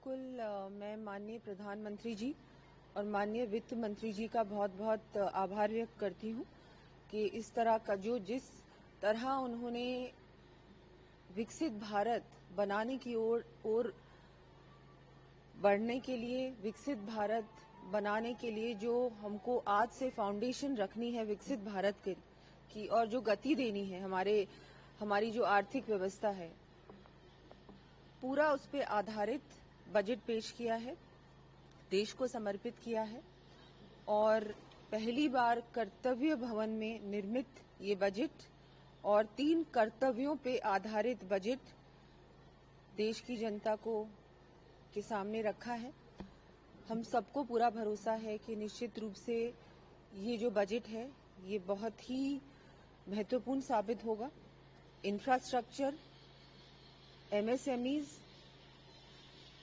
बिल्कुल मैं माननीय प्रधानमंत्री जी और माननीय वित्त मंत्री जी का बहुत बहुत आभार व्यक्त करती हूँ कि इस तरह का जिस तरह उन्होंने विकसित भारत बनाने की ओर बढ़ने के लिए, विकसित भारत बनाने के लिए जो हमको आज से फाउंडेशन रखनी है विकसित भारत की और जो गति देनी है हमारी जो आर्थिक व्यवस्था है, पूरा उस पे आधारित बजट पेश किया है, देश को समर्पित किया है। और पहली बार कर्तव्य भवन में निर्मित ये बजट और 3 कर्तव्यों पे आधारित बजट देश की जनता के सामने रखा है। हम सबको पूरा भरोसा है कि निश्चित रूप से ये जो बजट है ये बहुत ही महत्वपूर्ण साबित होगा। इंफ्रास्ट्रक्चर, एमएसएमईज,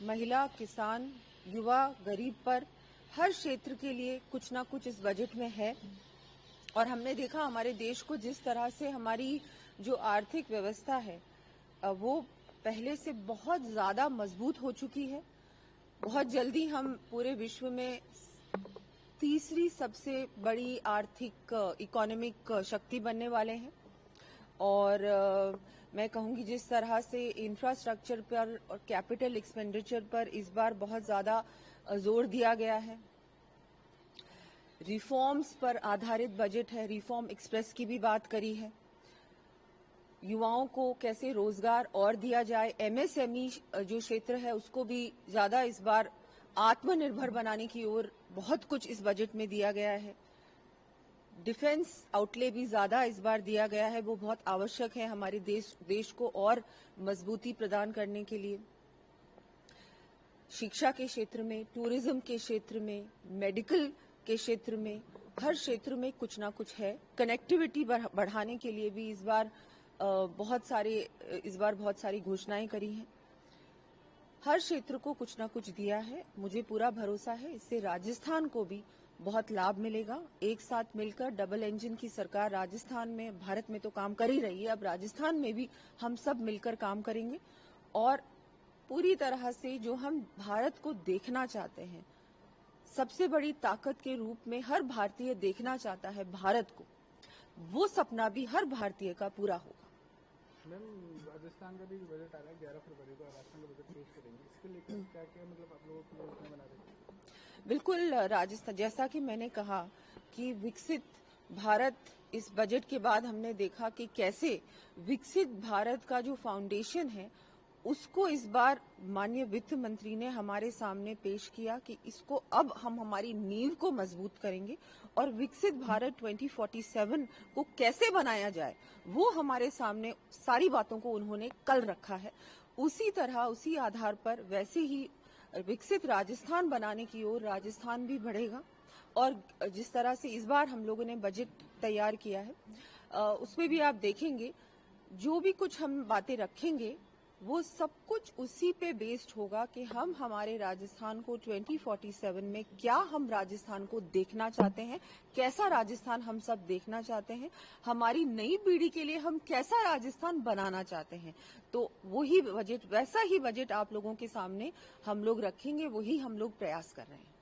महिला, किसान, युवा, गरीब पर हर क्षेत्र के लिए कुछ ना कुछ इस बजट में है। और हमने देखा हमारे देश को जिस तरह से हमारी जो आर्थिक व्यवस्था है वो पहले से बहुत ज्यादा मजबूत हो चुकी है। बहुत जल्दी हम पूरे विश्व में तीसरी सबसे बड़ी आर्थिक इकोनॉमिक शक्ति बनने वाले हैं। और मैं कहूंगी जिस तरह से इंफ्रास्ट्रक्चर पर और कैपिटल एक्सपेंडिचर पर इस बार बहुत ज्यादा जोर दिया गया है। रिफॉर्म्स पर आधारित बजट है, रिफॉर्म एक्सप्रेस की भी बात करी है। युवाओं को कैसे रोजगार और दिया जाए, एमएसएमई जो क्षेत्र है उसको भी ज्यादा इस बार आत्मनिर्भर बनाने की ओर बहुत कुछ इस बजट में दिया गया है। डिफेंस आउटले भी ज्यादा इस बार दिया गया है, वो बहुत आवश्यक है हमारे देश को और मजबूती प्रदान करने के लिए। शिक्षा के क्षेत्र में, टूरिज्म के क्षेत्र में, मेडिकल के क्षेत्र में, हर क्षेत्र में कुछ ना कुछ है। कनेक्टिविटी बढ़ाने के लिए भी इस बार बहुत सारी घोषणाएं करी हैं। हर क्षेत्र को कुछ ना कुछ दिया है। मुझे पूरा भरोसा है इससे राजस्थान को भी बहुत लाभ मिलेगा। एक साथ मिलकर डबल इंजन की सरकार राजस्थान में, भारत में तो काम कर ही रही है, अब राजस्थान में भी हम सब मिलकर काम करेंगे और पूरी तरह से जो हम भारत को देखना चाहते हैं, सबसे बड़ी ताकत के रूप में हर भारतीय देखना चाहता है भारत को, वो सपना भी हर भारतीय का पूरा होगा। मैम, राजस्थान का भी बजट आ रहा है 11 फरवरी को, राजस्थान का बजट पेश करेंगे, इसके लेकर क्या मतलब आप लोगों की योजना बना रहे हैं? बिल्कुल, राजस्थान, जैसा कि मैंने कहा कि विकसित भारत, इस बजट के बाद हमने देखा कि कैसे विकसित भारत का जो फाउंडेशन है उसको इस बार माननीय वित्त मंत्री ने हमारे सामने पेश किया कि इसको अब हम हमारी नींव को मजबूत करेंगे और विकसित भारत 2047 को कैसे बनाया जाए वो हमारे सामने सारी बातों को उन्होंने कल रखा है। उसी तरह, उसी आधार पर वैसे ही विकसित राजस्थान बनाने की ओर राजस्थान भी बढ़ेगा। और जिस तरह से इस बार हम लोगों ने बजट तैयार किया है उसमें भी आप देखेंगे जो भी कुछ हम बातें रखेंगे वो सब कुछ उसी पे बेस्ड होगा कि हम हमारे राजस्थान को 2047 में क्या हम राजस्थान को देखना चाहते हैं, कैसा राजस्थान हम सब देखना चाहते हैं, हमारी नई पीढ़ी के लिए हम कैसा राजस्थान बनाना चाहते हैं। तो वही बजट, वैसा ही बजट आप लोगों के सामने हम लोग रखेंगे, वही हम लोग प्रयास कर रहे हैं।